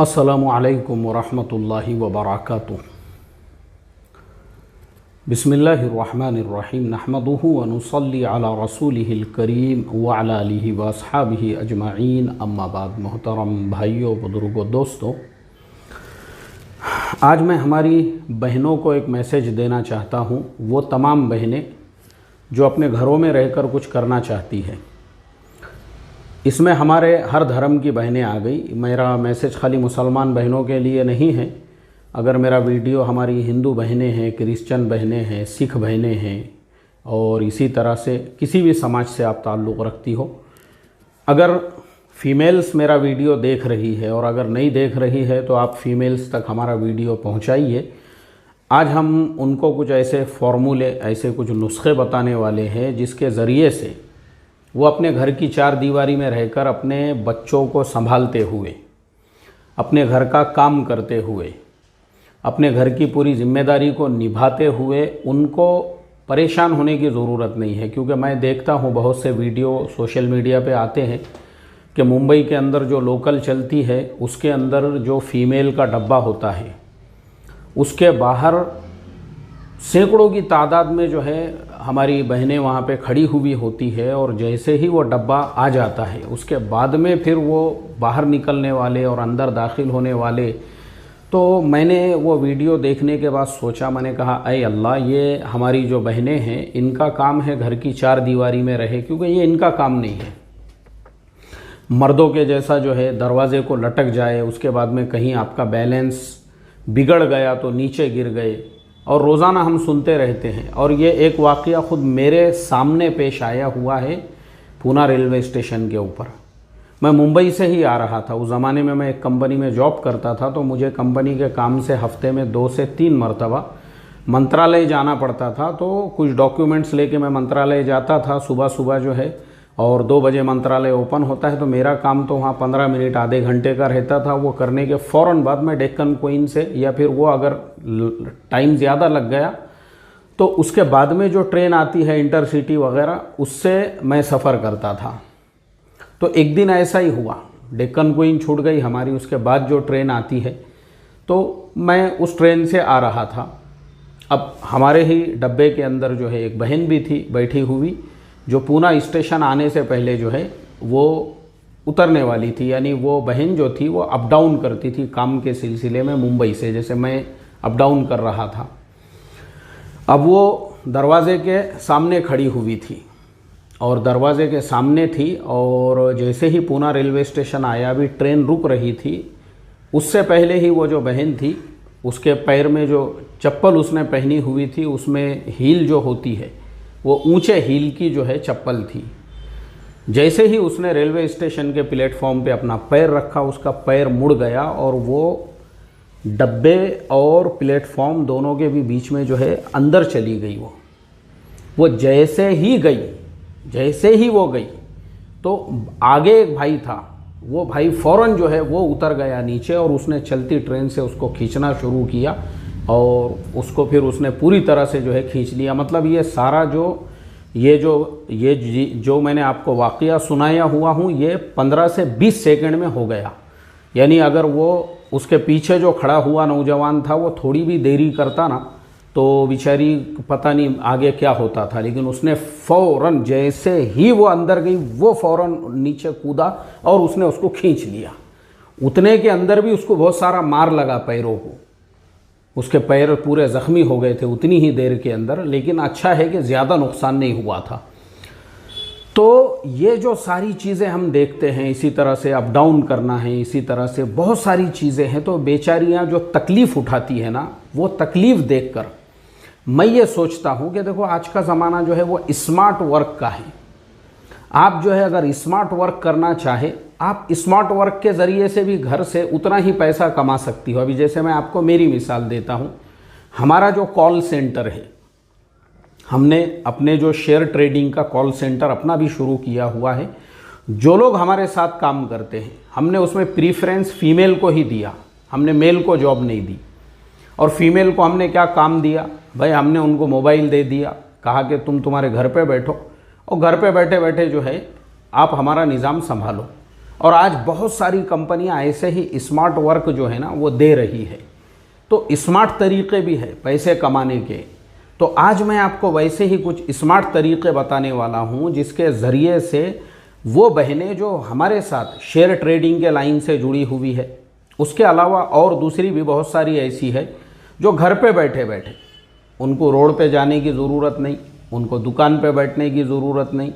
अस्सलामु अलैकुम वरहमतुल्लाहि वबरकातुहू। बिस्मिल्लाहिर्रहमानिर्रहीम नहमदुहु व नुसल्ली अला रसूलिहिल करीम व अला आलिहि व अस्हाबिहि अजमाइन, अम्मा बाद। मोहतरम भाइयों, बुजुर्गों, दोस्तों, आज मैं हमारी बहनों को एक मैसेज देना चाहता हूँ। वो तमाम बहनें जो अपने घरों में रहकर कुछ करना चाहती हैं। इसमें हमारे हर धर्म की बहनें आ गई। मेरा मैसेज खाली मुसलमान बहनों के लिए नहीं है। अगर मेरा वीडियो हमारी हिंदू बहनें हैं, क्रिश्चियन बहनें हैं, सिख बहनें हैं और इसी तरह से किसी भी समाज से आप ताल्लुक़ रखती हो, अगर फ़ीमेल्स मेरा वीडियो देख रही है और अगर नहीं देख रही है तो आप फ़ीमेल्स तक हमारा वीडियो पहुंचाइए। आज हम उनको कुछ ऐसे फ़ॉर्मूले, ऐसे कुछ नुस्खे बताने वाले हैं जिसके ज़रिए से वो अपने घर की चार दीवारी में रहकर अपने बच्चों को संभालते हुए, अपने घर का काम करते हुए, अपने घर की पूरी जिम्मेदारी को निभाते हुए उनको परेशान होने की ज़रूरत नहीं है। क्योंकि मैं देखता हूँ बहुत से वीडियो सोशल मीडिया पे आते हैं कि मुंबई के अंदर जो लोकल चलती है उसके अंदर जो फ़ीमेल का डब्बा होता है उसके बाहर सैकड़ों की तादाद में जो है हमारी बहनें वहाँ पे खड़ी हुई होती है और जैसे ही वो डब्बा आ जाता है उसके बाद में फिर वो बाहर निकलने वाले और अंदर दाखिल होने वाले। तो मैंने वो वीडियो देखने के बाद सोचा, मैंने कहा ऐ अल्लाह, ये हमारी जो बहनें हैं इनका काम है घर की चार दीवारी में रहे, क्योंकि ये इनका काम नहीं है। मर्दों के जैसा जो है दरवाजे को लटक जाए, उसके बाद में कहीं आपका बैलेंस बिगड़ गया तो नीचे गिर गए, और रोज़ाना हम सुनते रहते हैं। और ये एक वाक़या ख़ुद मेरे सामने पेश आया हुआ है पूना रेलवे स्टेशन के ऊपर। मैं मुंबई से ही आ रहा था। उस ज़माने में मैं एक कंपनी में जॉब करता था, तो मुझे कंपनी के काम से हफ्ते में 2 से 3 मरतबा मंत्रालय जाना पड़ता था। तो कुछ डॉक्यूमेंट्स लेके मैं मंत्रालय जाता था सुबह सुबह जो है, और 2 बजे मंत्रालय ओपन होता है। तो मेरा काम तो वहाँ 15 मिनट आधे घंटे का रहता था। वो करने के फ़ौरन बाद में डेक्कन क्वीन से, या फिर वो अगर टाइम ज़्यादा लग गया तो उसके बाद में जो ट्रेन आती है इंटरसिटी वगैरह, उससे मैं सफ़र करता था। तो एक दिन ऐसा ही हुआ, डेक्कन क्वीन छूट गई हमारी, उसके बाद जो ट्रेन आती है तो मैं उस ट्रेन से आ रहा था। अब हमारे ही डब्बे के अंदर जो है एक बहन भी थी बैठी हुई, जो पूना स्टेशन आने से पहले जो है वो उतरने वाली थी। यानी वो बहन जो थी वो अप डाउन करती थी काम के सिलसिले में मुंबई से, जैसे मैं अप डाउन कर रहा था। अब वो दरवाज़े के सामने खड़ी हुई थी और दरवाज़े के सामने थी, और जैसे ही पूना रेलवे स्टेशन आया, अभी ट्रेन रुक रही थी, उससे पहले ही वो जो बहन थी उसके पैर में जो चप्पल उसने पहनी हुई थी उसमें हील जो होती है वो ऊंचे हील की जो है चप्पल थी। जैसे ही उसने रेलवे स्टेशन के प्लेटफॉर्म पे अपना पैर रखा, उसका पैर मुड़ गया और वो डब्बे और प्लेटफॉर्म दोनों के भी बीच में जो है अंदर चली गई। वो जैसे ही वो गई तो आगे एक भाई था, वो भाई फ़ौरन जो है वो उतर गया नीचे और उसने चलती ट्रेन से उसको खींचना शुरू किया और उसको फिर उसने पूरी तरह से जो है खींच लिया। मतलब ये सारा जो मैंने आपको वाक़या सुनाया हुआ हूँ, ये 15 से 20 सेकंड में हो गया। यानी अगर वो उसके पीछे जो खड़ा हुआ नौजवान था वो थोड़ी भी देरी करता ना तो बेचारी पता नहीं आगे क्या होता था। लेकिन उसने फ़ौरन जैसे ही वो अंदर गई, वो फ़ौरन नीचे कूदा और उसने उसको खींच लिया। उतने के अंदर भी उसको बहुत सारा मार लगा पैरों को, उसके पैर पूरे ज़ख्मी हो गए थे उतनी ही देर के अंदर। लेकिन अच्छा है कि ज़्यादा नुकसान नहीं हुआ था। तो ये जो सारी चीज़ें हम देखते हैं, इसी तरह से अप डाउन करना है, इसी तरह से बहुत सारी चीज़ें हैं। तो बेचारियाँ जो तकलीफ़ उठाती है ना, वो तकलीफ़ देखकर मैं ये सोचता हूँ कि देखो आज का ज़माना जो है वो स्मार्ट वर्क का है। आप जो है अगर स्मार्ट वर्क करना चाहे, आप स्मार्ट वर्क के ज़रिए से भी घर से उतना ही पैसा कमा सकती हो। अभी जैसे मैं आपको मेरी मिसाल देता हूँ, हमारा जो कॉल सेंटर है, हमने अपने जो शेयर ट्रेडिंग का कॉल सेंटर अपना भी शुरू किया हुआ है। जो लोग हमारे साथ काम करते हैं, हमने उसमें प्रीफरेंस फ़ीमेल को ही दिया, हमने मेल को जॉब नहीं दी। और फीमेल को हमने क्या काम दिया भाई, हमने उनको मोबाइल दे दिया, कहा कि तुम्हारे घर पे बैठो और घर पे बैठे बैठे जो है आप हमारा निज़ाम संभालो। और आज बहुत सारी कंपनियां ऐसे ही स्मार्ट वर्क जो है ना वो दे रही है। तो स्मार्ट तरीक़े भी है पैसे कमाने के। तो आज मैं आपको वैसे ही कुछ स्मार्ट तरीक़े बताने वाला हूं जिसके ज़रिए से वो बहनें जो हमारे साथ शेयर ट्रेडिंग के लाइन से जुड़ी हुई है, उसके अलावा और दूसरी भी बहुत सारी ऐसी है जो घर पे बैठे बैठे, उनको रोड पे जाने की ज़रूरत नहीं, उनको दुकान पे बैठने की ज़रूरत नहीं,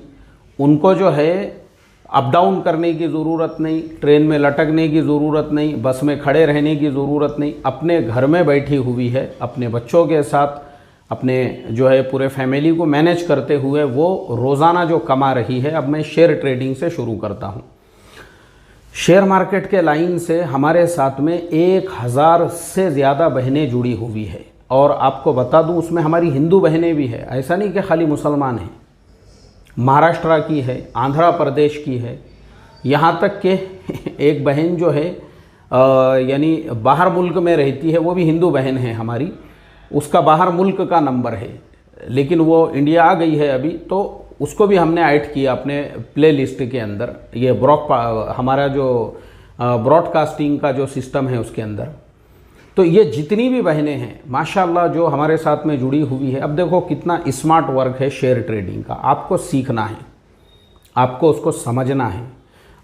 उनको जो है अप डाउन करने की ज़रूरत नहीं, ट्रेन में लटकने की ज़रूरत नहीं, बस में खड़े रहने की ज़रूरत नहीं, अपने घर में बैठी हुई है, अपने बच्चों के साथ अपने जो है पूरे फैमिली को मैनेज करते हुए वो रोज़ाना जो कमा रही है। अब मैं शेयर ट्रेडिंग से शुरू करता हूँ। शेयर मार्केट के लाइन से हमारे साथ में 1000 से ज़्यादा बहनें जुड़ी हुई है। और आपको बता दूं उसमें हमारी हिंदू बहनें भी है, ऐसा नहीं कि खाली मुसलमान हैं। महाराष्ट्र की है, आंध्र प्रदेश की है, यहाँ तक कि एक बहन जो है यानी बाहर मुल्क में रहती है, वो भी हिंदू बहन है हमारी, उसका बाहर मुल्क का नंबर है लेकिन वो इंडिया आ गई है अभी, तो उसको भी हमने ऐड किया अपने प्ले लिस्ट के अंदर। ये हमारा जो ब्रॉडकास्टिंग का जो सिस्टम है उसके अंदर। तो ये जितनी भी बहनें हैं माशाल्लाह जो हमारे साथ में जुड़ी हुई है। अब देखो कितना स्मार्ट वर्क है शेयर ट्रेडिंग का। आपको सीखना है, आपको उसको समझना है,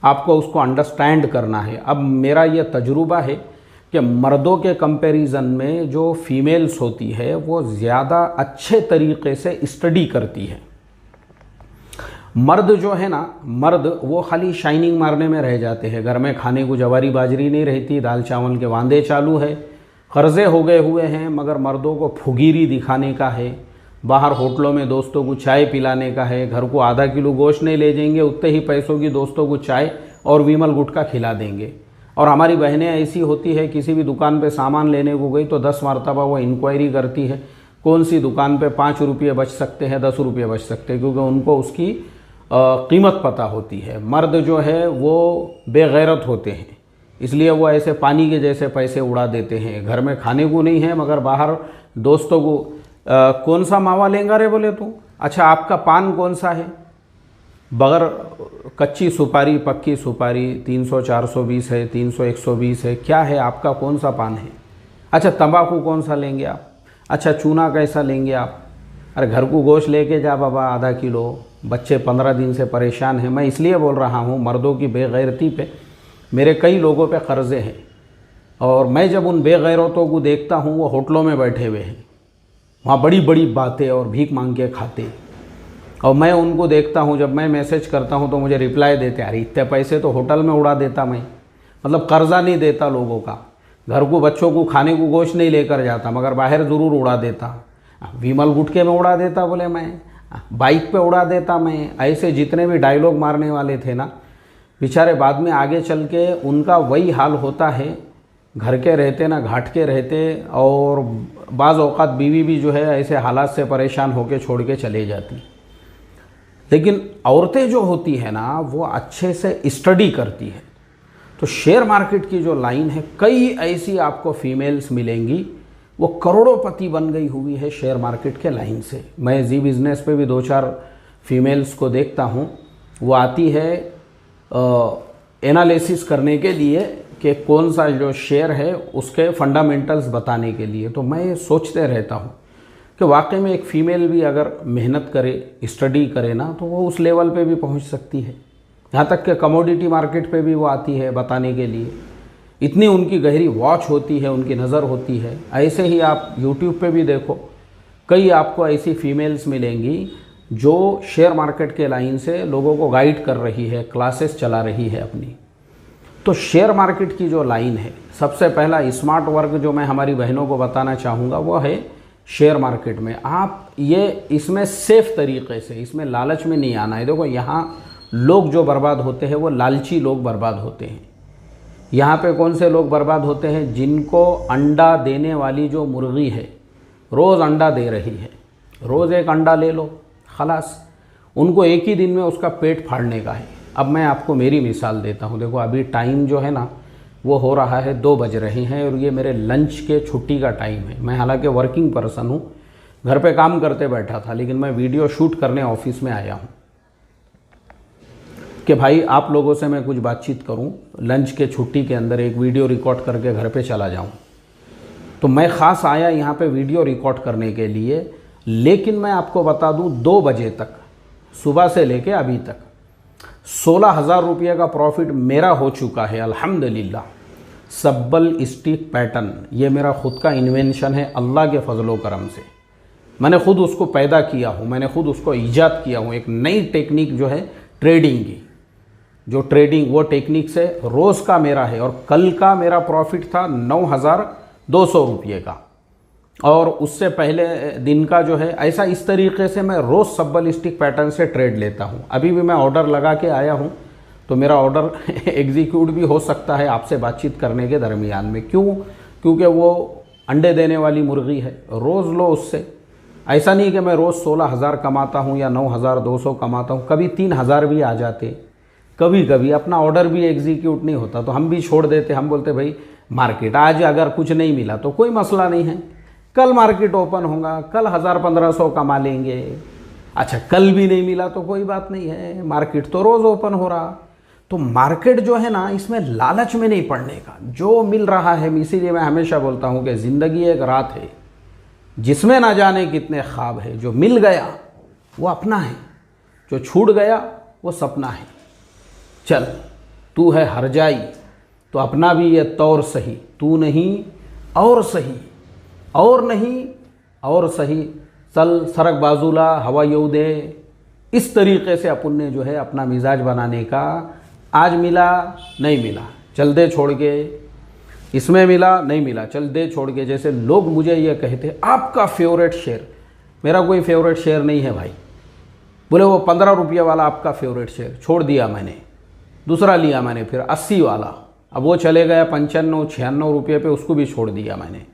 आपको उसको अंडरस्टैंड करना है। अब मेरा ये तजुर्बा है कि मर्दों के कंपैरिजन में जो फीमेल्स होती है वो ज़्यादा अच्छे तरीक़े से स्टडी करती है। मर्द जो है ना, मर्द वो खाली शाइनिंग मारने में रह जाते हैं। घर में खाने को जवारी बाजरी नहीं रहती, दाल चावल के वांदे चालू है, कर्ज़े हो गए हुए हैं, मगर मर्दों को फुगीरी दिखाने का है, बाहर होटलों में दोस्तों को चाय पिलाने का है। घर को आधा किलो गोश्त नहीं ले जाएंगे, उतने ही पैसों की दोस्तों को चाय और विमल गुटखा खिला देंगे। और हमारी बहनें ऐसी होती है, किसी भी दुकान पे सामान लेने को गई तो 10 मरतबा वो इंक्वायरी करती है कौन सी दुकान पे 5 रुपये बच सकते हैं, 10 रुपये बच सकते हैं, क्योंकि उनको उसकी कीमत पता होती है। मर्द जो है वो बेगैरत होते हैं, इसलिए वो ऐसे पानी के जैसे पैसे उड़ा देते हैं। घर में खाने को नहीं है मगर बाहर दोस्तों को कौन सा मावा लेंगा रे बोले तो, अच्छा आपका पान कौन सा है, बगैर कच्ची सुपारी पक्की सुपारी 300 420 है, 300 120 है, क्या है आपका कौन सा पान है, अच्छा तंबाकू कौन सा लेंगे आप, अच्छा चूना कैसा लेंगे आप, अरे घर को गोश्त लेके जा बाबा आधा किलो, बच्चे 15 दिन से परेशान हैं। मैं इसलिए बोल रहा हूँ मर्दों की बेगैरती पे मेरे कई लोगों पे कर्ज़े हैं, और मैं जब उन बेगैरतों को देखता हूँ वो होटलों में बैठे हुए हैं, वहाँ बड़ी बड़ी बातें और भीख मांग के खाते, और मैं उनको देखता हूँ, जब मैं मैसेज करता हूँ तो मुझे रिप्लाई देते, अरे इतने पैसे तो होटल में उड़ा देता मैं, मतलब कर्ज़ा नहीं देता लोगों का, घर को बच्चों को खाने को गोश्त नहीं लेकर जाता मगर बाहर ज़रूर उड़ा देता, विमल गुटके में उड़ा देता, बोले मैं बाइक पे उड़ा देता मैं। ऐसे जितने भी डायलॉग मारने वाले थे ना बेचारे, बाद में आगे चल के उनका वही हाल होता है, घर के रहते ना घाट के रहते, और बाज़ औक़ात बीवी भी जो है ऐसे हालात से परेशान होकर छोड़ के चले जाती। लेकिन औरतें जो होती है ना वो अच्छे से स्टडी करती है। तो शेयर मार्केट की जो लाइन है, कई ऐसी आपको फीमेल्स मिलेंगी वो करोड़ोंपति बन गई हुई है शेयर मार्केट के लाइन से। मैं जी बिज़नेस पे भी 2-4 फीमेल्स को देखता हूँ, वो आती है एनालिसिस करने के लिए कि कौन सा जो शेयर है उसके फंडामेंटल्स बताने के लिए। तो मैं सोचते रहता हूँ कि वाकई में एक फ़ीमेल भी अगर मेहनत करे, स्टडी करे ना, तो वो उस लेवल पे भी पहुँच सकती है। यहाँ तक कि कमोडिटी मार्केट पे भी वो आती है बताने के लिए। इतनी उनकी गहरी वॉच होती है, उनकी नज़र होती है। ऐसे ही आप यूट्यूब पे भी देखो, कई आपको ऐसी फीमेल्स मिलेंगी जो शेयर मार्केट के लाइन से लोगों को गाइड कर रही है, क्लासेस चला रही है अपनी। तो शेयर मार्केट की जो लाइन है, सबसे पहला स्मार्ट वर्क जो मैं हमारी बहनों को बताना चाहूँगा वो है शेयर मार्केट में आप ये इसमें सेफ़ तरीक़े से, इसमें लालच में नहीं आना है। देखो यहाँ लोग जो बर्बाद होते हैं वो लालची लोग बर्बाद होते हैं। यहाँ पे कौन से लोग बर्बाद होते हैं? जिनको अंडा देने वाली जो मुर्गी है रोज़ अंडा दे रही है, रोज़ एक अंडा ले लो खलास, उनको एक ही दिन में उसका पेट फाड़ने का है। अब मैं आपको मेरी मिसाल देता हूँ। देखो अभी टाइम जो है ना वो हो रहा है 2 बज रहे हैं और ये मेरे लंच के छुट्टी का टाइम है। मैं हालांकि वर्किंग पर्सन हूँ, घर पे काम करते बैठा था, लेकिन मैं वीडियो शूट करने ऑफिस में आया हूँ कि भाई आप लोगों से मैं कुछ बातचीत करूं, लंच के छुट्टी के अंदर एक वीडियो रिकॉर्ड करके घर पे चला जाऊं। तो मैं ख़ास आया यहाँ पे वीडियो रिकॉर्ड करने के लिए, लेकिन मैं आपको बता दूं 2 बजे तक, सुबह से लेके अभी तक 16,000 रुपये का प्रॉफिट मेरा हो चुका है अल्हम्दुलिल्लाह। सब्बल स्टिक पैटर्न ये मेरा ख़ुद का इन्वेंशन है, अल्लाह के फजलो करम से मैंने खुद उसको पैदा किया हूँ, मैंने खुद उसको ईजाद किया हूँ। एक नई टेक्निक जो है ट्रेडिंग की, जो ट्रेडिंग वो टेक्निक से रोज़ का मेरा है। और कल का मेरा प्रॉफिट था 9,200 रुपये का, और उससे पहले दिन का जो है ऐसा। इस तरीके से मैं रोज़ सब्बल स्टिक पैटर्न से ट्रेड लेता हूँ। अभी भी मैं ऑर्डर लगा के आया हूँ, तो मेरा ऑर्डर एग्जीक्यूट भी हो सकता है आपसे बातचीत करने के दरमियान में। क्यों? क्योंकि वो अंडे देने वाली मुर्गी है, रोज़ लो उससे। ऐसा नहीं कि मैं रोज़ 16,000 कमाता हूँ या 9,200 कमाता हूँ, कभी 3,000 भी आ जाते, कभी कभी अपना ऑर्डर भी एग्जीक्यूट नहीं होता तो हम भी छोड़ देते। हम बोलते भाई मार्केट आज अगर कुछ नहीं मिला तो कोई मसला नहीं है, कल मार्केट ओपन होगा, कल 1,000-1,500 कमा लेंगे। अच्छा, कल भी नहीं मिला तो कोई बात नहीं है, मार्केट तो रोज़ ओपन हो रहा। तो मार्केट जो है ना, इसमें लालच में नहीं पड़ने का, जो मिल रहा है। इसीलिए मैं हमेशा बोलता हूँ कि ज़िंदगी एक रात है जिसमें ना जाने कितने ख्वाब है। जो मिल गया वो अपना है, जो छूट गया वो सपना है। चल तू है हरजाई तो अपना भी ये तौर सही, तू नहीं और सही, और नहीं और सही, चल सरक बाजूला हवा यू दे। इस तरीके से अपन ने जो है अपना मिजाज बनाने का। आज मिला नहीं मिला चल दे छोड़ के, इसमें मिला नहीं मिला चल दे छोड़ के। जैसे लोग मुझे ये कहते आपका फेवरेट शेयर, मेरा कोई फेवरेट शेयर नहीं है भाई। बोले वो 15 रुपये वाला आपका फेवरेट शेयर छोड़ दिया मैंने, दूसरा लिया मैंने फिर 80 वाला, अब वो चले गया 95-96 रुपये पे, उसको भी छोड़ दिया मैंने,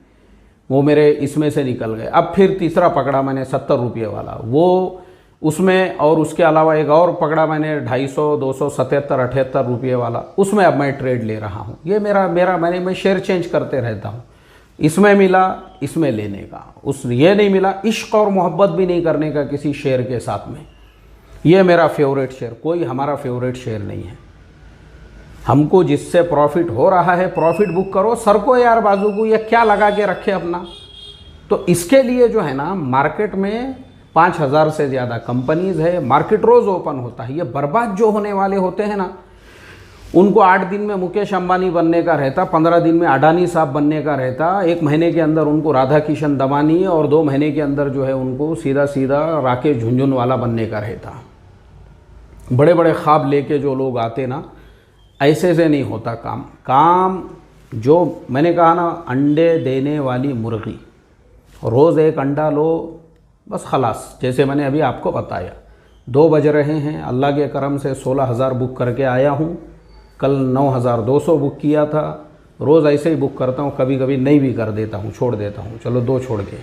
वो मेरे इसमें से निकल गए। अब फिर तीसरा पकड़ा मैंने 70 रुपये वाला, वो उसमें, और उसके अलावा एक और पकड़ा मैंने 250, 277, 78 रुपये वाला, उसमें अब मैं ट्रेड ले रहा हूँ। ये मैं शेयर चेंज करते रहता हूँ, इसमें मिला इसमें लेने का, ये नहीं मिला, इश्क और मोहब्बत भी नहीं करने का किसी शेयर के साथ में। ये मेरा फेवरेट शेयर, कोई हमारा फेवरेट शेयर नहीं है। हमको जिससे प्रॉफिट हो रहा है प्रॉफिट बुक करो, सर को यार बाजू को ये क्या लगा के रखे अपना। तो इसके लिए जो है ना, मार्केट में 5,000 से ज़्यादा कंपनीज़ है, मार्केट रोज़ ओपन होता है। ये बर्बाद जो होने वाले होते हैं ना, उनको 8 दिन में मुकेश अंबानी बनने का रहता, 15 दिन में अडानी साहब बनने का रहता, 1 महीने के अंदर उनको राधा किशन दमानी, और 2 महीने के अंदर जो है उनको सीधा सीधा राकेश झुनझुनवाला बनने का रहता। बड़े बड़े ख्वाब लेके जो लोग आते ना, ऐसे से नहीं होता काम। जो मैंने कहा ना, अंडे देने वाली मुर्गी, रोज़ एक अंडा लो बस खलास। जैसे मैंने अभी आपको बताया 2 बज रहे हैं, अल्लाह के करम से 16,000 बुक करके आया हूँ। कल 9,200 बुक किया था। रोज़ ऐसे ही बुक करता हूँ, कभी कभी नहीं भी कर देता हूँ, छोड़ देता हूँ, चलो 2 छोड़ के।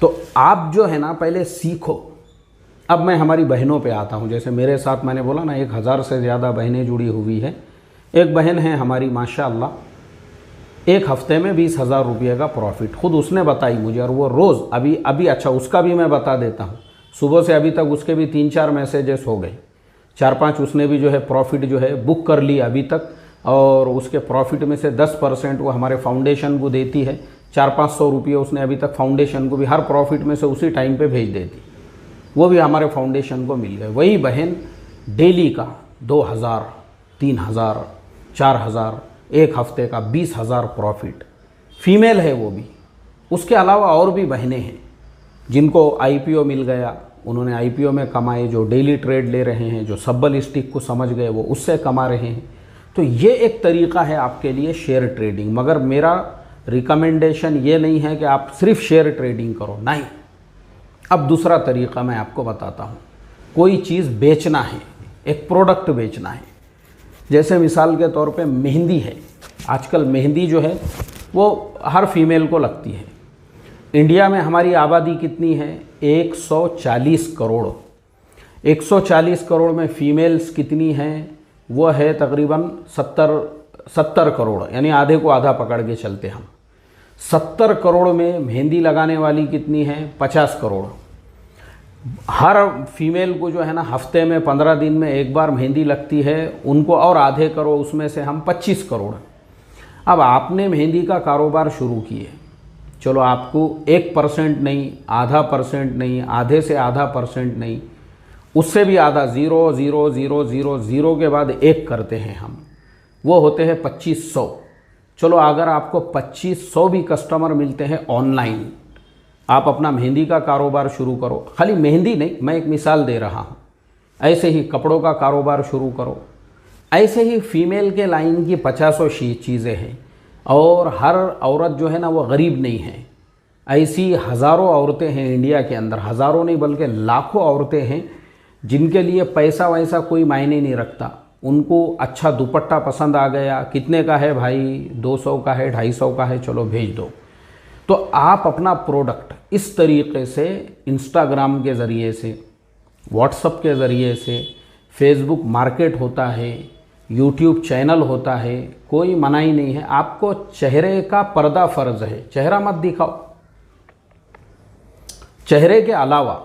तो आप जो है ना पहले सीखो। अब मैं हमारी बहनों पे आता हूँ। जैसे मेरे साथ मैंने बोला ना 1,000 से ज़्यादा बहनें जुड़ी हुई है। एक बहन है हमारी माशाअल्लाह, 1 हफ्ते में 20,000 रुपये का प्रॉफिट, खुद उसने बताई मुझे। और वो रोज़ अभी अच्छा उसका भी मैं बता देता हूँ। सुबह से अभी तक उसके भी 3-4 मैसेजेस हो गए, 4-5 उसने भी जो है प्रॉफिट जो है बुक कर लिया अभी तक। और उसके प्रॉफिट में से 10% वो हमारे फाउंडेशन को देती है। 400-500 रुपये उसने अभी तक फाउंडेशन को भी हर प्रॉफिट में से उसी टाइम पे भेज देती, वो भी हमारे फाउंडेशन को मिल गए। वही बहन डेली का 2,000, 3,000, 4,000, 1 हफ्ते का 20,000 प्रॉफिट, फीमेल है वो भी। उसके अलावा और भी बहनें हैं जिनको IPO मिल गया, उन्होंने IPO में कमाए, जो डेली ट्रेड ले रहे हैं, जो सब्बल स्टिक को समझ गए वो उससे कमा रहे हैं। तो ये एक तरीक़ा है आपके लिए शेयर ट्रेडिंग। मगर मेरा रिकमेंडेशन ये नहीं है कि आप सिर्फ शेयर ट्रेडिंग करो, नहीं। अब दूसरा तरीक़ा मैं आपको बताता हूँ। कोई चीज़ बेचना है, एक प्रोडक्ट बेचना है। जैसे मिसाल के तौर पे मेहंदी है, आजकल मेहंदी जो है वो हर फीमेल को लगती है। इंडिया में हमारी आबादी कितनी है? 140 करोड़। 140 करोड़ में फीमेल्स कितनी हैं? वो है तकरीबन 70 करोड़, यानी आधे को आधा पकड़ के चलते हम। 70 करोड़ में मेहंदी लगाने वाली कितनी है? 50 करोड़। हर फीमेल को जो है ना हफ्ते में 15 दिन में एक बार मेहंदी लगती है, उनको और आधे करो, उसमें से हम 25 करोड़। अब आपने मेहंदी का कारोबार शुरू किए, चलो आपको 1% नहीं, आधा परसेंट नहीं, आधे से आधा परसेंट नहीं, उससे भी आधा, 0,0,0,0,0 के बाद 1 करते हैं हम, वो होते हैं 2500। चलो अगर आपको 2500 भी कस्टमर मिलते हैं ऑनलाइन, आप अपना मेहंदी का कारोबार शुरू करो। खाली मेहंदी नहीं, मैं एक मिसाल दे रहा हूँ, ऐसे ही कपड़ों का कारोबार शुरू करो। ऐसे ही फीमेल के लाइन की 50 चीज़ें हैं, और हर औरत जो है ना वो गरीब नहीं है। ऐसी हज़ारों औरतें हैं इंडिया के अंदर, हज़ारों नहीं बल्कि लाखों औरतें हैं जिनके लिए पैसा वैसा कोई मायने नहीं रखता। उनको अच्छा दुपट्टा पसंद आ गया, कितने का है भाई, 200 का है, 250 का है, चलो भेज दो। तो आप अपना प्रोडक्ट इस तरीके से इंस्टाग्राम के ज़रिए से, व्हाट्सएप के ज़रिए से, फेसबुक मार्केट होता है, यूट्यूब चैनल होता है, कोई मनाही नहीं है। आपको चेहरे का पर्दा फ़र्ज है, चेहरा मत दिखाओ। चेहरे के अलावा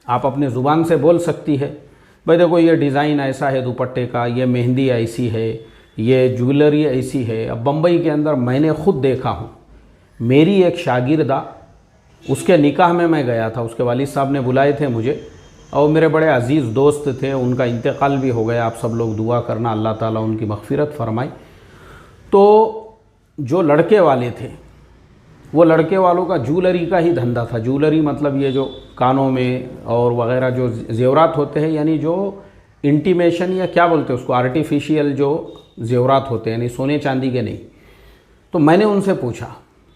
आप अपने ज़ुबान से बोल सकती है, भाई देखो ये डिज़ाइन ऐसा है दुपट्टे का, ये मेहंदी ऐसी है, ये ज्वेलरी ऐसी है। अब बम्बई के अंदर मैंने खुद देखा हूँ, मेरी एक शागिर्दा, उसके निकाह में मैं गया था, उसके वालिद साहब ने बुलाए थे मुझे, और मेरे बड़े अजीज़ दोस्त थे, उनका इंतकाल भी हो गया। आप सब लोग दुआ करना अल्लाह ताला उनकी मग़फ़िरत फरमाए। तो जो लड़के वाले थे, वो लड़के वालों का ज्वेलरी का ही धंधा था। ज्वेलरी मतलब ये जो कानों में और वगैरह जो जेवरात होते हैं, यानी जो इंटीमेशन या क्या बोलते हैं उसको, आर्टिफिशियल जो जेवरात होते हैं, यानी सोने चांदी के नहीं। तो मैंने उनसे पूछा,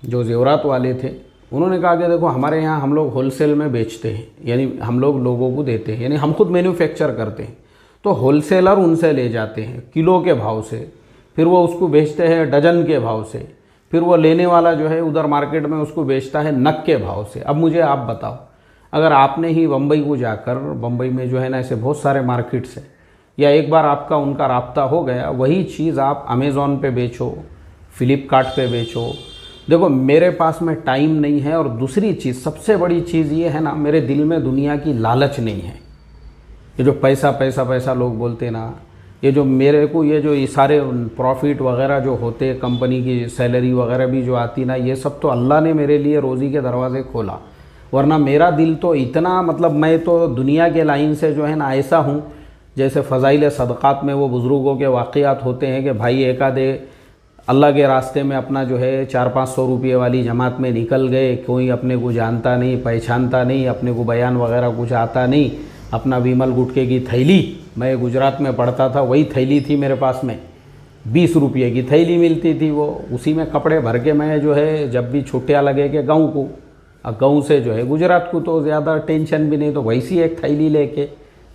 जो जेवरात वाले थे, उन्होंने कहा कि देखो हमारे यहाँ हम लोग होलसेल में बेचते हैं, यानी हम लोग लोगों को देते हैं, यानी हम खुद मैन्युफैक्चर करते हैं। तो होलसेलर उनसे ले जाते हैं किलो के भाव से, फिर वो उसको बेचते हैं डजन के भाव से, फिर वो लेने वाला जो है उधर मार्केट में उसको बेचता है नग के भाव से। अब मुझे आप बताओ, अगर आपने ही बम्बई को जाकर, बम्बई में जो है ना ऐसे बहुत सारे मार्केट्स हैं, या एक बार आपका उनका राब्ता हो गया, वही चीज़ आप अमेज़ॉन पे बेचो, फ्लिपकार्ट पे बेचो। देखो मेरे पास में टाइम नहीं है, और दूसरी चीज़, सबसे बड़ी चीज़ ये है ना, मेरे दिल में दुनिया की लालच नहीं है। ये जो पैसा पैसा पैसा लोग बोलते ना, ये जो मेरे को ये सारे प्रॉफिट वगैरह जो होते, कंपनी की सैलरी वगैरह भी जो आती ना, ये सब तो अल्लाह ने मेरे लिए रोज़ी के दरवाज़े खोला। वरना मेरा दिल तो इतना, मतलब मैं तो दुनिया के लाइन से जो है ना ऐसा हूँ, जैसे फ़ज़ाइल सदक़ात में वो बुज़ुर्गों के वाक़यात होते हैं कि भाई एक आधे अल्लाह के रास्ते में अपना जो है 400-500 रुपये वाली जमात में निकल गए, कोई अपने को जानता नहीं पहचानता नहीं, अपने को बयान वगैरह कुछ आता नहीं, अपना विमल गुटके की थैली, मैं गुजरात में पढ़ता था, वही थैली थी मेरे पास में, 20 रुपये की थैली मिलती थी, वो उसी में कपड़े भर के मैं जो है जब भी छुट्टियाँ लगे कि गाँव को, गाँव से जो है गुजरात को तो ज़्यादा टेंशन भी नहीं, तो वैसी एक थैली लेके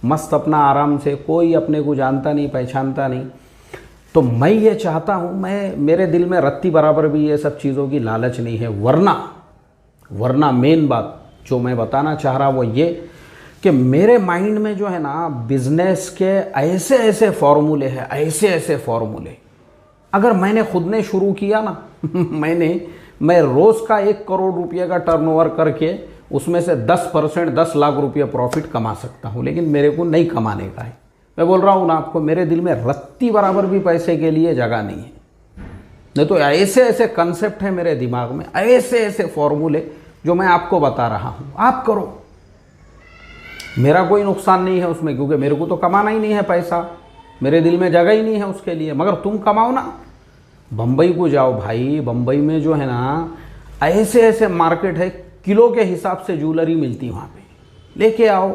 मस्त अपना आराम से, कोई अपने को जानता नहीं पहचानता नहीं। तो मैं ये चाहता हूँ, मेरे दिल में रत्ती बराबर भी ये सब चीज़ों की लालच नहीं है। वरना मेन बात जो मैं बताना चाह रहा वो ये कि मेरे माइंड में जो है ना बिजनेस के ऐसे ऐसे फॉर्मूले हैं, ऐसे ऐसे फॉर्मूले, अगर मैंने खुद ने शुरू किया ना मैं रोज़ का 1 करोड़ रुपये का टर्नओवर करके उसमें से 10%, 10 लाख रुपये प्रॉफिट कमा सकता हूँ, लेकिन मेरे को नहीं कमाने का है। मैं बोल रहा हूँ ना आपको, मेरे दिल में रत्ती बराबर भी पैसे के लिए जगह नहीं है। नहीं तो ऐसे ऐसे कंसेप्ट हैं मेरे दिमाग में, ऐसे ऐसे फॉर्मूले जो मैं आपको बता रहा हूँ, आप करो, मेरा कोई नुकसान नहीं है उसमें, क्योंकि मेरे को तो कमाना ही नहीं है पैसा, मेरे दिल में जगह ही नहीं है उसके लिए। मगर तुम कमाओ ना, बम्बई को जाओ भाई, बम्बई में जो है ना ऐसे ऐसे मार्केट है, किलो के हिसाब से ज्वेलरी मिलती वहाँ पे, लेके आओ,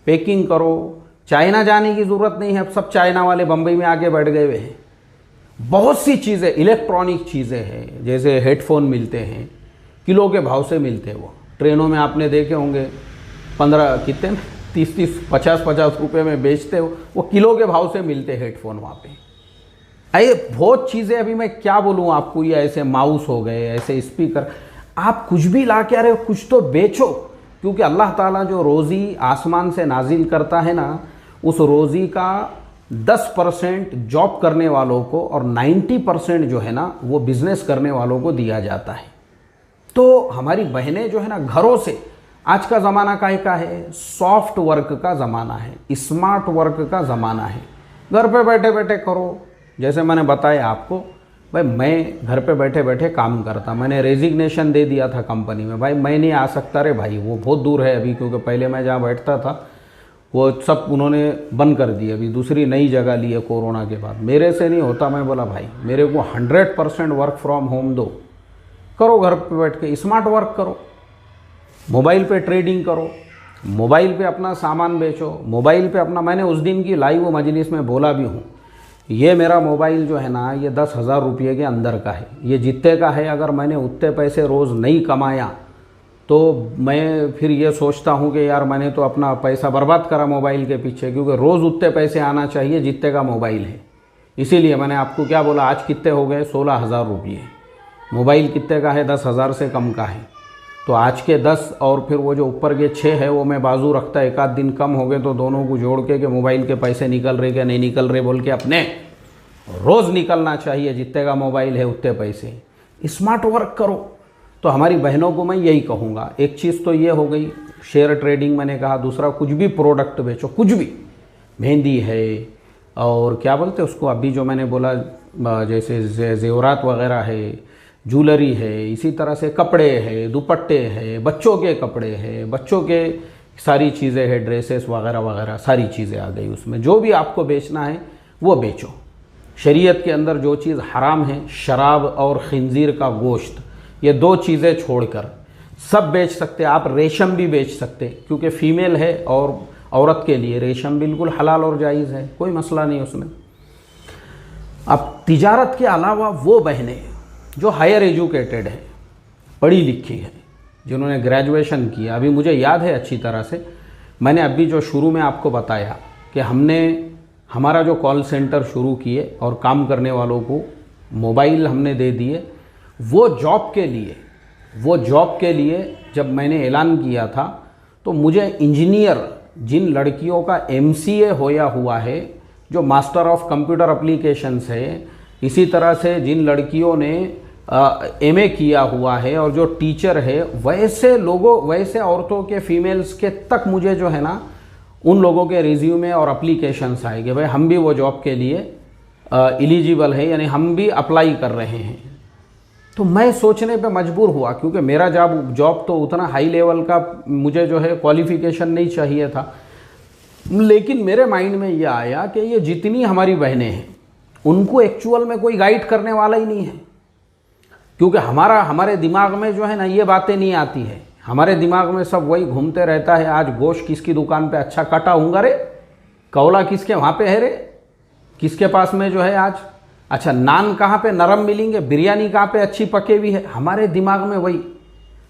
पैकिंग करो। चाइना जाने की ज़रूरत नहीं है, अब सब चाइना वाले बम्बई में आके बैठ गए हुए हैं। बहुत सी चीज़ें, इलेक्ट्रॉनिक चीज़ें हैं, जैसे हेडफोन मिलते हैं, किलो के भाव से मिलते हैं। वो ट्रेनों में आपने देखे होंगे 15 कितने 30-30, 50-50 रुपये में बेचते हो, वो किलो के भाव से मिलते हैं हेडफोन वहाँ पे। अरे बहुत चीज़ें, अभी मैं क्या बोलूँ आपको, ये ऐसे माउस हो गए, ऐसे स्पीकर, आप कुछ भी ला के, अरे कुछ तो बेचो, क्योंकि अल्लाह ताला जो रोज़ी आसमान से नाजिल करता है ना, उस रोज़ी का 10% जॉब करने वालों को और 90% जो है ना वो बिज़नेस करने वालों को दिया जाता है। तो हमारी बहनें जो है ना घरों से आज का ज़माना काहे का है? सॉफ्ट वर्क का ज़माना है, स्मार्ट वर्क का ज़माना है। घर पे बैठे बैठे करो। जैसे मैंने बताया आपको, भाई मैं घर पे बैठे बैठे काम करता, मैंने रेजिग्नेशन दे दिया था कंपनी में। भाई मैं नहीं आ सकता रे भाई, वो बहुत दूर है अभी, क्योंकि पहले मैं जहाँ बैठता था वो सब उन्होंने बंद कर दिए, अभी दूसरी नई जगह ली है कोरोना के बाद। मेरे से नहीं होता। मैं बोला भाई मेरे को 100% वर्क फ्रॉम होम दो, करो घर पे बैठ के, स्मार्ट वर्क करो, मोबाइल पे ट्रेडिंग करो, मोबाइल पे अपना सामान बेचो, मोबाइल पे अपना। मैंने उस दिन की लाइव मजलिस में बोला भी हूँ, ये मेरा मोबाइल जो है ना, ये 10,000 रुपये के अंदर का है। ये जितने का है, अगर मैंने उतने पैसे रोज़ नहीं कमाया तो मैं फिर ये सोचता हूँ कि यार मैंने तो अपना पैसा बर्बाद करा मोबाइल के पीछे, क्योंकि रोज़ उतने पैसे आना चाहिए जितने का मोबाइल है। इसीलिए मैंने आपको क्या बोला, आज कितने हो गए? 16,000 रुपये। मोबाइल कितने का है? 10,000 से कम का है। तो आज के 10 और फिर वो जो ऊपर के 6 है वो मैं बाजू रखता, एक आध दिन कम हो गए तो दोनों को जोड़ के मोबाइल के पैसे निकल रहे क्या नहीं निकल रहे बोल के, अपने रोज़ निकलना चाहिए जितने का मोबाइल है उतने पैसे। स्मार्ट वर्क करो। तो हमारी बहनों को मैं यही कहूँगा, एक चीज़ तो ये हो गई शेयर ट्रेडिंग मैंने कहा, दूसरा कुछ भी प्रोडक्ट बेचो, कुछ भी, मेहंदी है और क्या बोलते हैं उसको, अभी जो मैंने बोला जैसे जेवरात वगैरह है, ज्वेलरी है, इसी तरह से कपड़े है, दुपट्टे है, बच्चों के कपड़े है, बच्चों के सारी चीज़ें हैं, ड्रेसेस वगैरह वगैरह सारी चीज़ें आ गई उसमें। जो भी आपको बेचना है वो बेचो। शरीयत के अंदर जो चीज़ हराम है, शराब और खिंजीर का गोश्त, ये 2 चीज़ें छोड़कर सब बेच सकते। आप रेशम भी बेच सकते, क्योंकि फ़ीमेल है और औरत के लिए रेशम बिल्कुल हलाल और जायज़ है, कोई मसला नहीं उसमें। अब तिजारत के अलावा वो बहनें जो हायर एजुकेटेड है, पढ़ी लिखी है, जिन्होंने ग्रेजुएशन किया, अभी मुझे याद है अच्छी तरह से, मैंने अभी जो शुरू में आपको बताया कि हमने हमारा जो कॉल सेंटर शुरू किए और काम करने वालों को मोबाइल हमने दे दिए, वो जॉब के लिए जब मैंने ऐलान किया था तो मुझे इंजीनियर, जिन लड़कियों का MCA होया हुआ है, जो मास्टर ऑफ कंप्यूटर एप्लीकेशंस है, इसी तरह से जिन लड़कियों ने MA किया हुआ है और जो टीचर है, वैसे लोगों, वैसे औरतों के, फीमेल्स के तक मुझे जो है ना, उन लोगों के रिज्यूमे और एप्लीकेशंस आएंगे, भाई हम भी वो जॉब के लिए एलिजिबल है, यानी हम भी अप्लाई कर रहे हैं। तो मैं सोचने पे मजबूर हुआ, क्योंकि मेरा जॉब तो उतना हाई लेवल का मुझे जो है क्वालिफिकेशन नहीं चाहिए था। लेकिन मेरे माइंड में ये आया कि ये जितनी हमारी बहनें हैं उनको एक्चुअल में कोई गाइड करने वाला ही नहीं है, क्योंकि हमारे दिमाग में जो है ना ये बातें नहीं आती है। हमारे दिमाग में सब वही घूमते रहता है, आज गोश्त किसकी दुकान पे अच्छा कटा होगा रे, कौला किसके वहाँ पे है रे, किसके पास में जो है आज अच्छा नान कहाँ पे नरम मिलेंगे, बिरयानी कहाँ पे अच्छी पके हुई है। हमारे दिमाग में वही,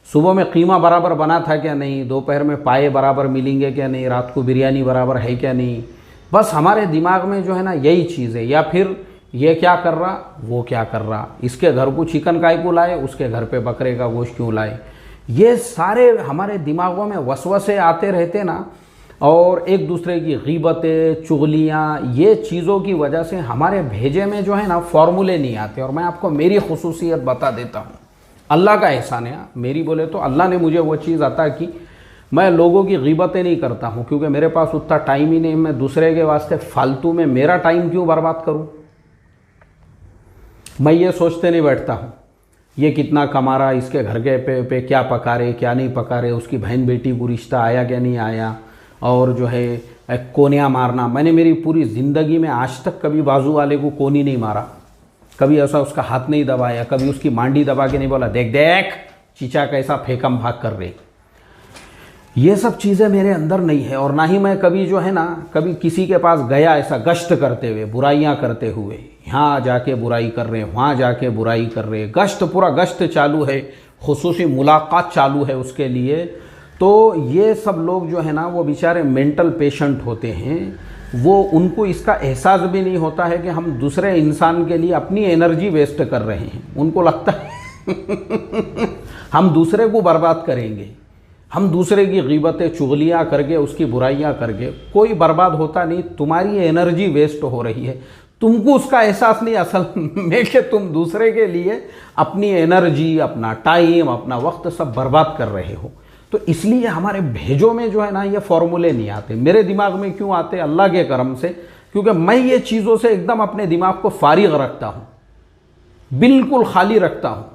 सुबह में कीमा बराबर बना था क्या नहीं, दोपहर में पाए बराबर मिलेंगे क्या नहीं, रात को बिरयानी बराबर है क्या नहीं। बस हमारे दिमाग में जो है ना यही चीज़ है। या फिर ये क्या कर रहा, वो क्या कर रहा, इसके घर को चिकन काय को लाए, उसके घर पे बकरे का गोश्त क्यों लाए। ये सारे हमारे दिमागों में वसवसे आते रहते ना, और एक दूसरे की गीबतें, चुगलियाँ, ये चीज़ों की वजह से हमारे भेजे में जो है ना फॉर्मूले नहीं आते। और मैं आपको मेरी खुसूसियत बता देता हूँ, अल्लाह का एहसान है मेरी, बोले तो अल्लाह ने मुझे वो चीज़ अता की। मैं लोगों की गीबतें नहीं करता हूँ, क्योंकि मेरे पास उतना टाइम ही नहीं। मैं दूसरे के वास्ते फालतू में मेरा टाइम क्यों बर्बाद करूँ। मैं ये सोचते नहीं बैठता हूँ ये कितना कमा रहा, इसके घर के पे क्या पका रहे क्या नहीं पका रहे, उसकी बहन बेटी को रिश्ता आया क्या नहीं आया, और जो है कोनियाँ मारना। मैंने मेरी पूरी ज़िंदगी में आज तक कभी बाजू वाले को कोनी नहीं मारा, कभी ऐसा उसका हाथ नहीं दबाया, कभी उसकी मांडी दबा के नहीं बोला देख देख चीचा कैसा फेंकम भाग कर रहे। ये सब चीज़ें मेरे अंदर नहीं है। और ना ही मैं कभी जो है ना, कभी किसी के पास गया ऐसा गश्त करते हुए, बुराइयां करते हुए, यहाँ जाके बुराई कर रहे, वहाँ जाके बुराई कर रहे, गश्त, पूरा गश्त चालू है, खुसूसी मुलाकात चालू है उसके लिए। तो ये सब लोग जो है ना वो बेचारे मेंटल पेशेंट होते हैं, वो उनको इसका एहसास भी नहीं होता है कि हम दूसरे इंसान के लिए अपनी एनर्जी वेस्ट कर रहे हैं। उनको लगता है हम दूसरे को बर्बाद करेंगे, हम दूसरे की गीबतें चुगलियाँ करके, उसकी बुराइयाँ करके, कोई बर्बाद होता नहीं, तुम्हारी एनर्जी वेस्ट हो रही है। तुमको उसका एहसास नहीं असल में कि तुम दूसरे के लिए अपनी एनर्जी, अपना टाइम, अपना वक्त सब बर्बाद कर रहे हो। तो इसलिए हमारे भेजों में जो है ना ये फॉर्मूले नहीं आते। मेरे दिमाग में क्यों आते? अल्लाह के करम से, क्योंकि मैं ये चीज़ों से एकदम अपने दिमाग को फारिग रखता हूँ, बिल्कुल खाली रखता हूँ।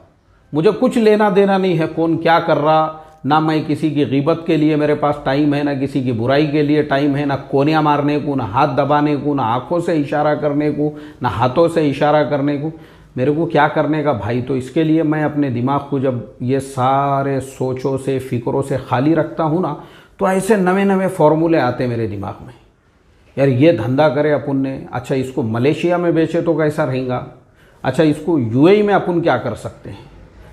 मुझे कुछ लेना देना नहीं है कौन क्या कर रहा, ना मैं किसी की ग़ीबत के लिए मेरे पास टाइम है, ना किसी की बुराई के लिए टाइम है, ना कोनियाँ मारने को, ना हाथ दबाने को, ना आँखों से इशारा करने को, ना हाथों से इशारा करने को। मेरे को क्या करने का भाई? तो इसके लिए मैं अपने दिमाग को जब ये सारे सोचों से फ़िक्रों से खाली रखता हूँ ना, तो ऐसे नवे नवे फार्मूले आते मेरे दिमाग में। यार ये धंधा करे अपन ने, अच्छा इसको मलेशिया में बेचे तो कैसा रहेगा, अच्छा इसको यूएई में अपन क्या कर सकते हैं,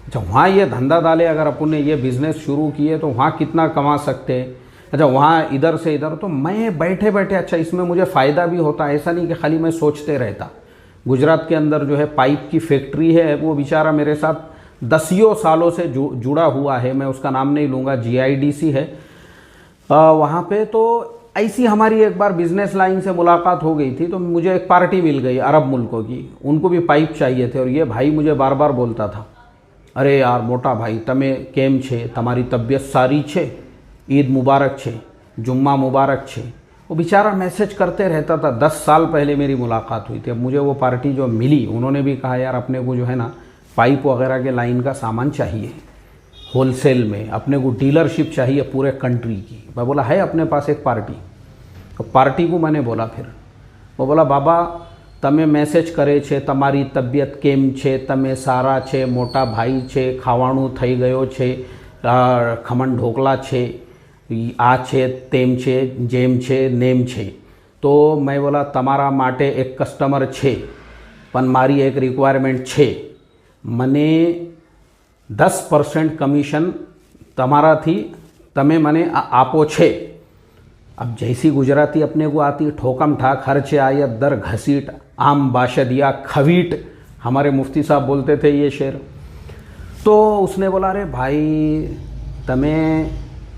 अच्छा वहाँ ये धंधा डाले, अगर अपन ने ये बिज़नेस शुरू किए तो वहाँ कितना कमा सकते हैं, अच्छा वहाँ इधर से इधर। तो मैं बैठे बैठे अच्छा इसमें मुझे फ़ायदा भी होता, ऐसा नहीं कि खाली मैं सोचते रहता। गुजरात के अंदर जो है पाइप की फैक्ट्री है, वो बेचारा मेरे साथ दसियों सालों से जुड़ा हुआ है, मैं उसका नाम नहीं लूँगा, GIDC है वहाँ पे। तो ऐसी हमारी एक बार बिज़नेस लाइन से मुलाकात हो गई थी, तो मुझे एक पार्टी मिल गई अरब मुल्कों की, उनको भी पाइप चाहिए थे। और ये भाई मुझे बार बार बोलता था, अरे यार मोटा भाई तमे केम छे, तमारी तबियत सारी छे, ईद मुबारक छे, जुम्मा मुबारक छे। वो बेचारा मैसेज करते रहता था। 10 साल पहले मेरी मुलाकात हुई थी। अब मुझे वो पार्टी जो मिली, उन्होंने भी कहा यार अपने को जो है ना पाइप वगैरह के लाइन का सामान चाहिए होलसेल में, अपने को डीलरशिप चाहिए पूरे कंट्री की। मैं बोला है अपने पास एक पार्टी। तो पार्टी को मैंने बोला, फिर वो बोला बाबा तमे मैसेज करे छे, तमारी तबियत केम छे, तमे सारा छे, मोटा भाई छे, खावाणું થઈ ગયો છે, ખમણ ઢોકલા છે, આ છે તેમ છે જેમ છે નેમ છે। तो मैं बोला तमारा माटे एक कस्टमर छे, पण मारी एक रिक्वायरमेंट छे, मने 10% कमीशन तमारा थी तमे मने आपो छे। अब जैसी गुजराती अपने को आती, ठोकम ठाक खर्चे आयत दर घसीट आम बाशदिया खवीट, हमारे मुफ्ती साहब बोलते थे ये शेर। तो उसने बोला अरे भाई तमे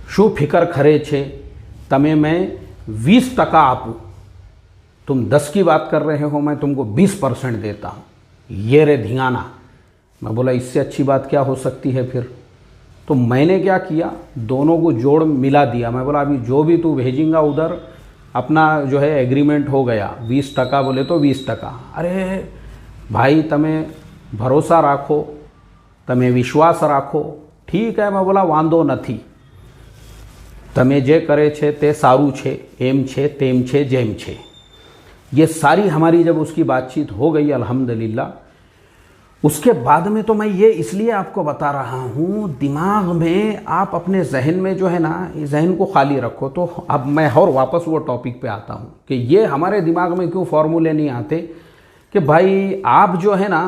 शू फिकर खरे छे, तमे मैं 20% आपू, तुम 10 की बात कर रहे हो, मैं तुमको 20% देता हूँ, ये रे धिंगाना। मैं बोला इससे अच्छी बात क्या हो सकती है फिर। तो मैंने क्या किया, दोनों को जोड़ मिला दिया। मैं बोला अभी जो भी तू भेजेंगा उधर अपना जो है एग्रीमेंट हो गया, 20% बोले तो 20%। अरे भाई तमे भरोसा राखो, तमे विश्वास राखो, ठीक है। मैं बोला वांधो नहीं, तमे जे करे छे ते सारू छे, एम छे तेम छे जेम छे। ये सारी हमारी जब उसकी बातचीत हो गई अल्हम्दुलिल्लाह, उसके बाद में तो मैं ये इसलिए आपको बता रहा हूँ, दिमाग में आप अपने जहन में जो है ना, ये जहन को खाली रखो। तो अब मैं और वापस वो टॉपिक पे आता हूँ कि ये हमारे दिमाग में क्यों फॉर्मूले नहीं आते कि भाई आप जो है ना,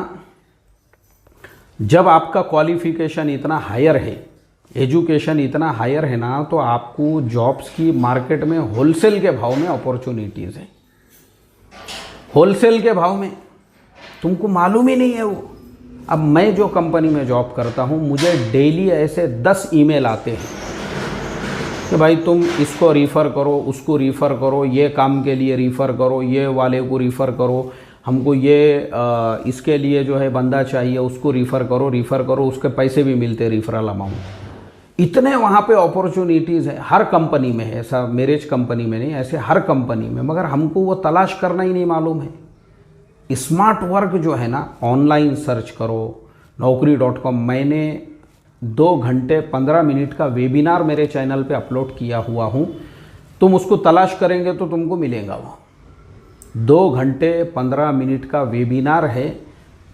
जब आपका क्वालिफिकेशन इतना हायर है, एजुकेशन इतना हायर है ना, तो आपको जॉब्स की मार्केट में होलसेल के भाव में अपॉर्चुनिटीज़ है। होलसेल के भाव में तुमको मालूम ही नहीं है वो। अब मैं जो कंपनी में जॉब करता हूँ, मुझे डेली ऐसे 10 ईमेल आते हैं कि भाई तुम इसको रिफ़र करो, उसको रिफ़र करो, ये काम के लिए रिफ़र करो, ये वाले को रिफ़र करो, हमको ये इसके लिए जो है बंदा चाहिए, उसको रिफ़र करो, उसके पैसे भी मिलते हैं रिफ़रल अमाउंट। इतने वहाँ पे अपॉर्चुनिटीज़ है, हर कंपनी में है, ऐसा मैरिज कंपनी में नहीं, ऐसे हर कंपनी में, मगर हमको वो तलाश करना ही नहीं मालूम है। स्मार्ट वर्क जो है ना, ऑनलाइन सर्च करो, naukri.com। मैंने 2 घंटे 15 मिनट का वेबिनार मेरे चैनल पे अपलोड किया हुआ हूँ, तुम उसको तलाश करेंगे तो तुमको मिलेगा वो। 2 घंटे 15 मिनट का वेबिनार है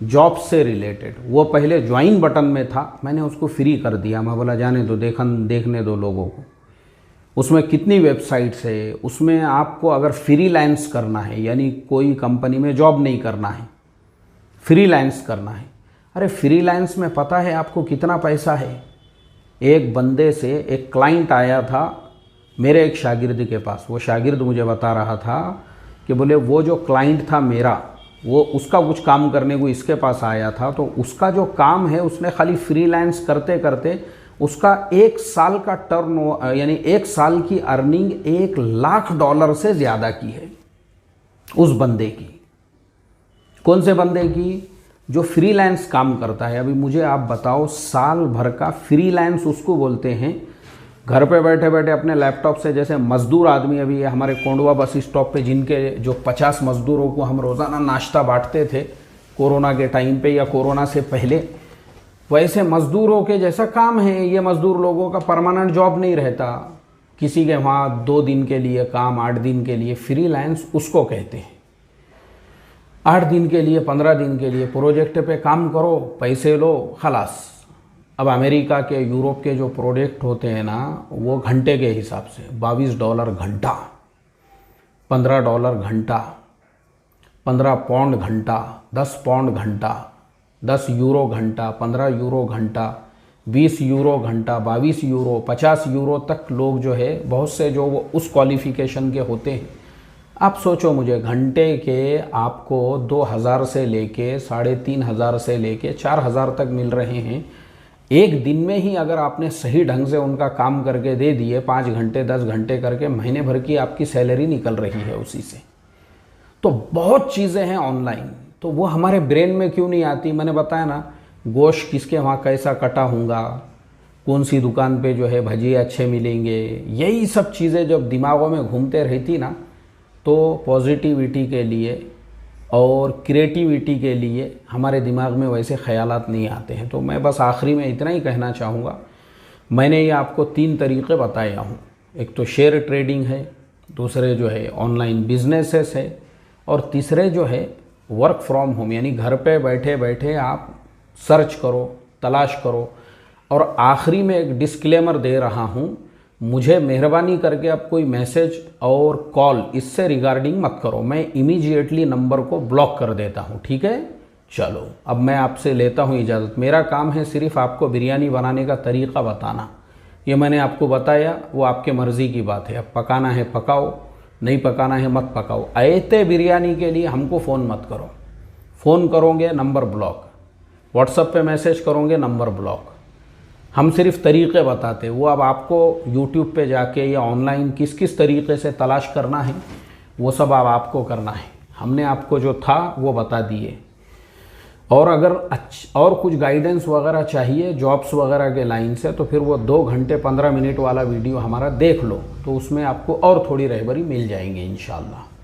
जॉब से रिलेटेड। वो पहले ज्वाइन बटन में था, मैंने उसको फ्री कर दिया। मैं बोला जाने दो, देखने दो लोगों को। उसमें कितनी वेबसाइट्स है, उसमें आपको अगर फ्रीलांस करना है, यानी कोई कंपनी में जॉब नहीं करना है, फ्रीलांस करना है। अरे फ्रीलांस में पता है आपको कितना पैसा है? एक बंदे से एक क्लाइंट आया था मेरे एक शागिर्द के पास, वो शागिर्द मुझे बता रहा था कि बोले वो जो क्लाइंट था मेरा, वो उसका कुछ काम करने को इसके पास आया था, तो उसका जो काम है उसने खाली फ्रीलांस करते करते उसका 1 साल का टर्न, यानी 1 साल की अर्निंग $1,00,000 से ज़्यादा की है उस बंदे की। कौन से बंदे की? जो फ्रीलांस काम करता है। अभी मुझे आप बताओ, साल भर का फ्रीलांस उसको बोलते हैं घर पे बैठे बैठे अपने लैपटॉप से, जैसे मज़दूर आदमी अभी हमारे कोंडवा बस स्टॉप पे जिनके जो 50 मज़दूरों को हम रोज़ाना नाश्ता बांटते थे कोरोना के टाइम पे या कोरोना से पहले, वैसे मज़दूरों के जैसा काम है ये। मज़दूर लोगों का परमानेंट जॉब नहीं रहता, किसी के वहाँ 2 दिन के लिए काम, 8 दिन के लिए, फ्रीलांस उसको कहते हैं। 8 दिन के लिए, 15 दिन के लिए प्रोजेक्ट पे काम करो, पैसे लो, खलास। अब अमेरिका के, यूरोप के जो प्रोजेक्ट होते हैं ना, वो घंटे के हिसाब से $22 घंटा, $15 घंटा, 15 पाउंड घंटा, 10 पाउंड घंटा, 10 यूरो घंटा, 15 यूरो घंटा, 20 यूरो घंटा, 22 यूरो, 50 यूरो तक लोग जो है, बहुत से जो वो उस क्वालिफ़िकेशन के होते हैं। आप सोचो, मुझे घंटे के आपको 2000 से लेके 3500 से लेके 4000 तक मिल रहे हैं। एक दिन में ही अगर आपने सही ढंग से उनका काम करके दे दिए, 5 घंटे 10 घंटे करके, महीने भर की आपकी सैलरी निकल रही है उसी से। तो बहुत चीज़ें हैं ऑनलाइन, तो वो हमारे ब्रेन में क्यों नहीं आती? मैंने बताया ना, गोश्त किसके वहाँ कैसा कटा होगा, कौन सी दुकान पे जो है भजिए अच्छे मिलेंगे, यही सब चीज़ें जब दिमागों में घूमते रहती ना, तो पॉजिटिविटी के लिए और क्रिएटिविटी के लिए हमारे दिमाग में वैसे ख्यालात नहीं आते हैं। तो मैं बस आखिरी में इतना ही कहना चाहूँगा, मैंने ये आपको 3 तरीक़े बताया हूँ। एक तो शेयर ट्रेडिंग है, दूसरे जो है ऑनलाइन बिजनेसेस है, और तीसरे जो है वर्क फ्रॉम होम, यानी घर पे बैठे बैठे आप सर्च करो, तलाश करो। और आखिरी में एक डिस्क्लेमर दे रहा हूँ, मुझे मेहरबानी करके अब कोई मैसेज और कॉल इससे रिगार्डिंग मत करो, मैं इमीडिएटली नंबर को ब्लॉक कर देता हूँ, ठीक है? चलो, अब मैं आपसे लेता हूँ इजाज़त। मेरा काम है सिर्फ आपको बिरयानी बनाने का तरीक़ा बताना। ये मैंने आपको बताया, वो आपके मर्ज़ी की बात है। अब पकाना है पकाओ, नहीं पकाना है मत पकाओ। आयते बिरयानी के लिए हमको फ़ोन मत करो। फ़ोन करोगे नंबर ब्लॉक, व्हाट्सएप पे मैसेज करोगे नंबर ब्लॉक। हम सिर्फ तरीक़े बताते, वो अब आपको यूट्यूब पे जाके या ऑनलाइन किस किस तरीक़े से तलाश करना है, वो सब अब आपको करना है। हमने आपको जो था वो बता दिए। और अगर और कुछ गाइडेंस वगैरह चाहिए जॉब्स वगैरह के लाइन से, तो फिर वो 2 घंटे 15 मिनट वाला वीडियो हमारा देख लो, तो उसमें आपको और थोड़ी रहबरी मिल जाएंगे इंशाल्लाह।